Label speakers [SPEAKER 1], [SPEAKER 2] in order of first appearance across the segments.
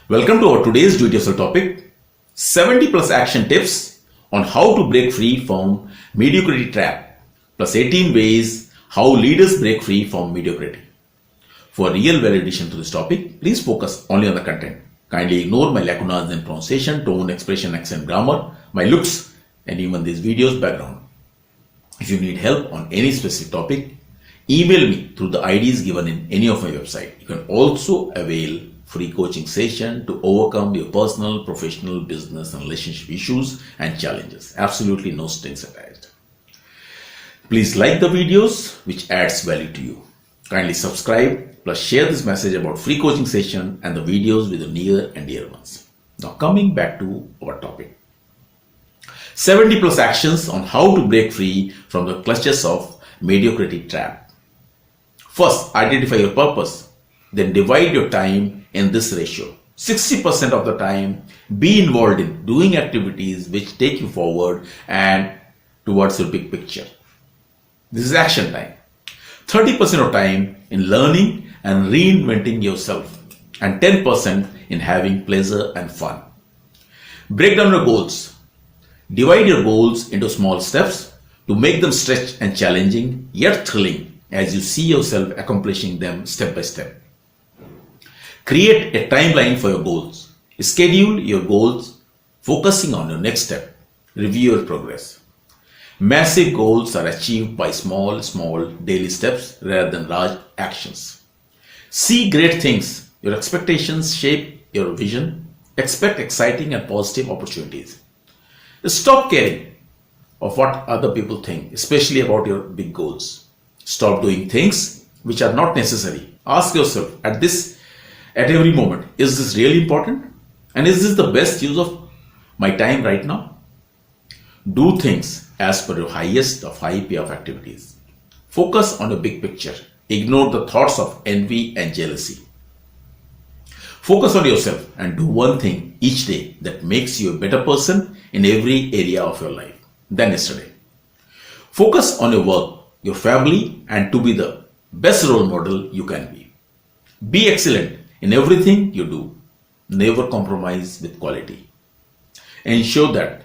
[SPEAKER 1] Welcome to our today's do-it-yourself topic, 70 plus action tips on how to break free from mediocrity trap, plus 18 ways how leaders break free from mediocrity. For real validation to this topic, please focus only on the content. Kindly ignore my lacunas in pronunciation, tone, expression, accent, grammar, my looks, and even this video's background. If you need help on any specific topic, email me through the IDs given in any of my website. You can also avail free coaching session to overcome your personal, professional, business, and relationship issues and challenges. Absolutely no strings attached. Please like the videos which adds value to you. Kindly subscribe plus share this message about free coaching session and the videos with the near and dear ones. Now coming back to our topic. 70 plus actions on how to break free from the clutches of mediocrity trap. First, identify your purpose. Then divide your time in this ratio. 60% of the time, be involved in doing activities which take you forward and towards your big picture. This is action time. 30% of time in learning and reinventing yourself, and 10% in having pleasure and fun. Break down your goals. Divide your goals into small steps to make them stretch and challenging yet thrilling as you see yourself accomplishing them step by step. Create a timeline for your goals. Schedule your goals, focusing on your next step. Review your progress. Massive goals are achieved by small daily steps rather than large actions. See great things. Your expectations shape your vision. Expect exciting and positive opportunities. Stop caring of what other people think, especially about your big goals. Stop doing things which are not necessary. Ask yourself at every moment, is this really important? And is this the best use of my time right now? Do things as per your highest of high payoff activities. Focus on the big picture. Ignore the thoughts of envy and jealousy. Focus on yourself and do one thing each day that makes you a better person in every area of your life than yesterday. Focus on your work, your family, and to be the best role model you can be. Be excellent in everything you do. Never compromise with quality. Ensure that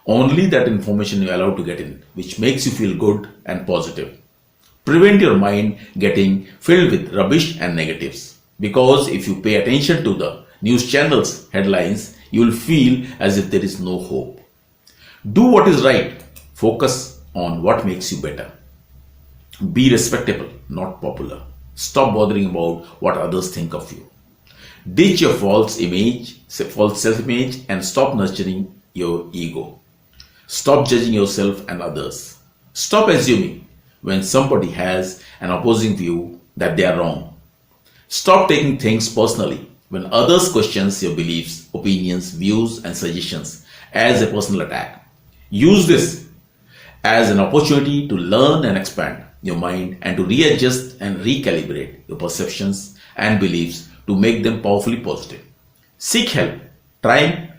[SPEAKER 1] only that information you allow to get in which makes you feel good and positive. Prevent your mind getting filled with rubbish and negatives, because if you pay attention to the news channels headlines, you will feel as if there is no hope. Do what is right. Focus on what makes you better. Be respectable, not popular. Stop bothering about what others think of you. Ditch your false self-image, and stop nurturing your ego. Stop judging yourself and others. Stop assuming when somebody has an opposing view that they are wrong. Stop taking things personally when others question your beliefs, opinions, views, and suggestions as a personal attack. Use this as an opportunity to learn and expand your mind and to readjust and recalibrate your perceptions and beliefs to make them powerfully positive. Seek help.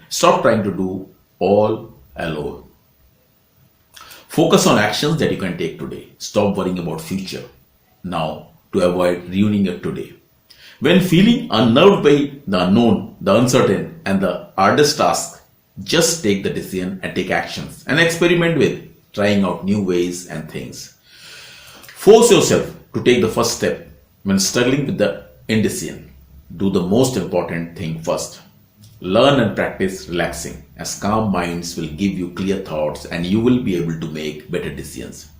[SPEAKER 1] Stop trying to do all alone. Focus on actions that you can take today. Stop worrying about future now to avoid ruining your today. When feeling unnerved by the unknown, the uncertain, and the hardest task, just take the decision and take actions and experiment with trying out new ways and things. Force yourself to take the first step when struggling with the indecision. Do the most important thing first. Learn and practice relaxing, as calm minds will give you clear thoughts and you will be able to make better decisions.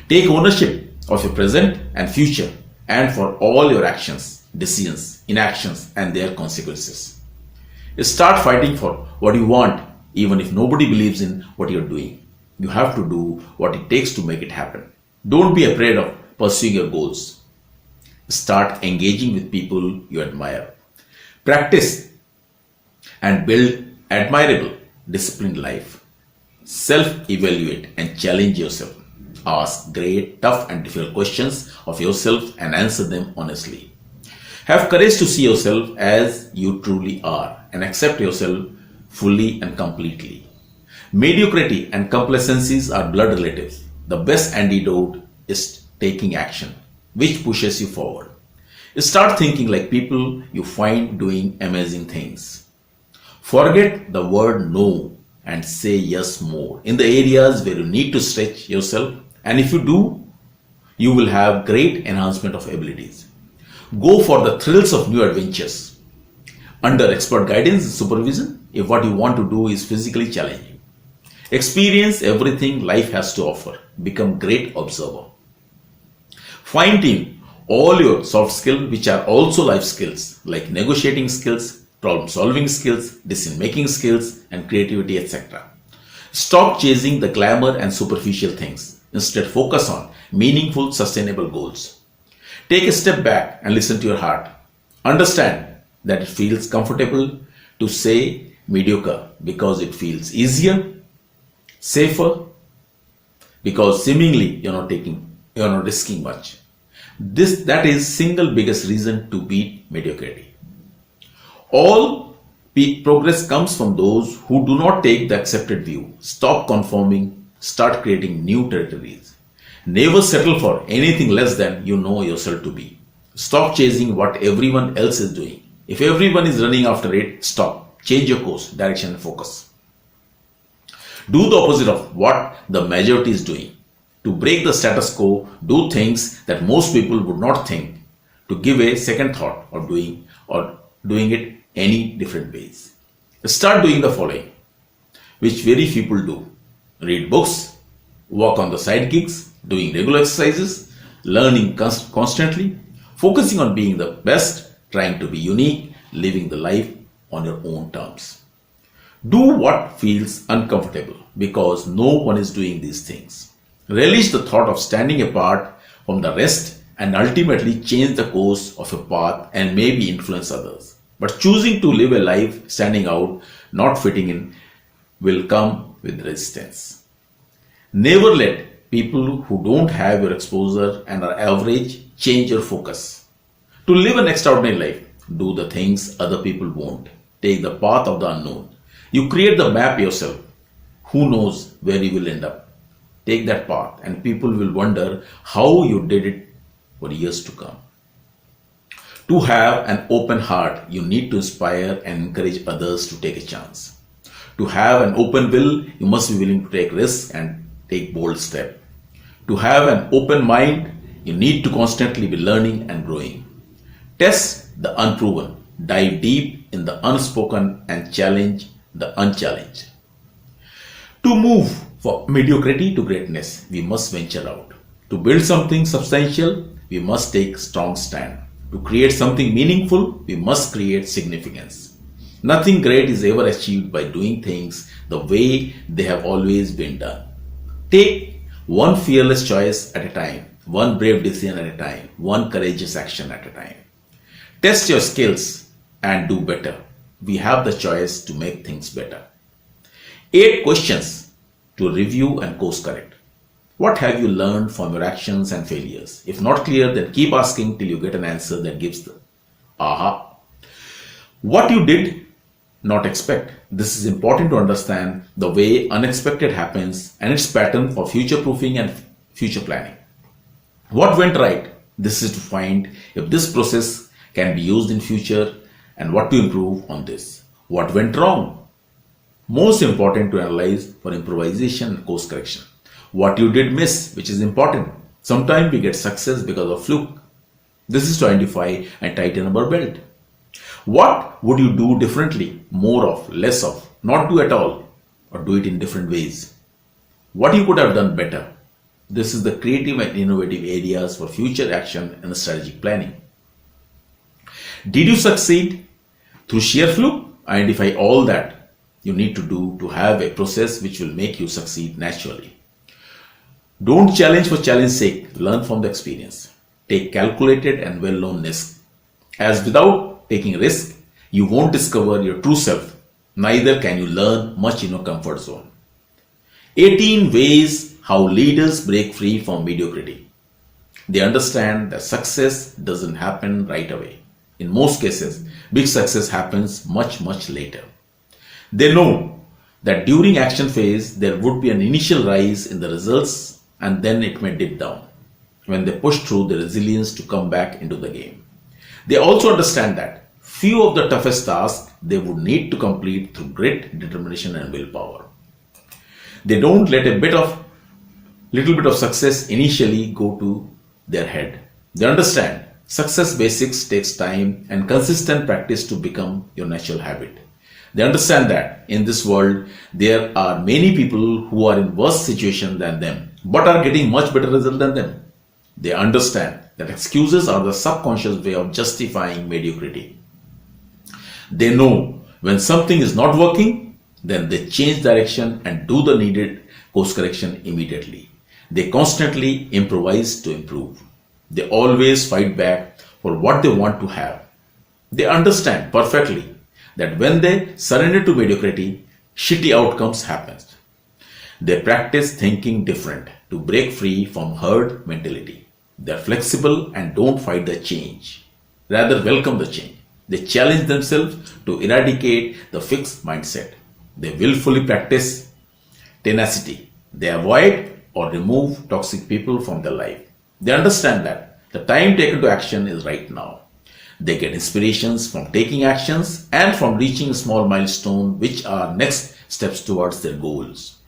[SPEAKER 1] Take ownership of your present and future and for all your actions, decisions, inactions, and their consequences. Start fighting for what you want, even if nobody believes in what you're doing. You have to do what it takes to make it happen. Don't be afraid of pursuing your goals. Start engaging with people you admire. Practice and build admirable, disciplined life. Self-evaluate and challenge yourself. Ask great, tough, and difficult questions of yourself and answer them honestly. Have courage to see yourself as you truly are and accept yourself fully and completely. Mediocrity and complacencies are blood relatives. The best antidote is taking action, which pushes you forward. Start thinking like people you find doing amazing things. Forget the word no and say yes more in the areas where you need to stretch yourself. And if you do, you will have great enhancement of abilities. Go for the thrills of new adventures under expert guidance and supervision if what you want to do is physically challenging. Experience everything life has to offer. Become great observer. Fine tune all your soft skills which are also life skills like negotiating skills, problem solving skills, decision making skills and creativity, etc. Stop chasing the glamour and superficial things. Instead focus on meaningful sustainable goals. Take a step back and listen to your heart. Understand that it feels comfortable to say mediocre because it feels easier, safer, because seemingly you're not risking much. That is single biggest reason to beat mediocrity. All progress comes from those who do not take the accepted view. Stop conforming, start creating new territories. Never settle for anything less than you know yourself to be. Stop chasing what everyone else is doing. If everyone is running after it, stop. Change your course, direction and focus. Do the opposite of what the majority is doing. To break the status quo, do things that most people would not think, to give a second thought of doing it any different ways. Start doing the following, which very few people do. Read books, work on the side gigs, doing regular exercises, learning constantly, focusing on being the best, trying to be unique, living the life on your own terms. Do what feels uncomfortable because no one is doing these things. Relish the thought of standing apart from the rest and ultimately change the course of a path and maybe influence others. But choosing to live a life standing out, not fitting in, will come with resistance. Never let people who don't have your exposure and are average change your focus. To live an extraordinary life, do the things other people won't. Take the path of the unknown. You create the map yourself. Who knows where you will end up? Take that path and people will wonder how you did it for years to come. To have an open heart, you need to inspire and encourage others to take a chance. To have an open will, you must be willing to take risks and take bold steps. To have an open mind, you need to constantly be learning and growing. Test the unproven, dive deep in the unspoken and challenge the unchallenged. To move from mediocrity to greatness, we must venture out. To build something substantial, we must take strong stand. To create something meaningful, we must create significance. Nothing great is ever achieved by doing things the way they have always been done. Take one fearless choice at a time, one brave decision at a time, one courageous action at a time. Test your skills and do better. We have the choice to make things better. 8 questions to review and course correct. What have you learned from your actions and failures? If not clear, then keep asking till you get an answer that gives the aha. What you did not expect. This is important to understand the way unexpected happens and its pattern for future proofing and future planning. What went right? This is to find if this process can be used in future and what to improve on this. What went wrong? Most important to analyze for improvisation and course correction. What you did miss, which is important. Sometimes we get success because of fluke. This is to identify and tighten our belt. What would you do differently? More of, less of, not do at all, or do it in different ways? What you could have done better? This is the creative and innovative areas for future action and strategic planning. Did you succeed? Through sheer fluke, identify all that you need to do to have a process which will make you succeed naturally. Don't challenge for challenge's sake, learn from the experience. Take calculated and well-known risks. As without taking risk, you won't discover your true self. Neither can you learn much in your comfort zone. 18 ways how leaders break free from mediocrity. They understand that success doesn't happen right away. In most cases, big success happens much later. They know that during action phase, there would be an initial rise in the results and then it may dip down when they push through the resilience to come back into the game. They also understand that few of the toughest tasks they would need to complete through grit, determination, and willpower. They don't let little bit of success initially go to their head. They understand success basics takes time and consistent practice to become your natural habit. They understand that in this world there are many people who are in worse situation than them but are getting much better result than them. They understand that excuses are the subconscious way of justifying mediocrity. They know when something is not working, then they change direction and do the needed course correction immediately. They constantly improvise to improve. They always fight back for what they want to have. They understand perfectly that when they surrender to mediocrity, shitty outcomes happen. They practice thinking different to break free from herd mentality. They are flexible and don't fight the change. Rather, welcome the change. They challenge themselves to eradicate the fixed mindset. They willfully practice tenacity. They avoid or remove toxic people from their life. They understand that the time taken to action is right now. They get inspirations from taking actions and from reaching a small milestone, which are next steps towards their goals.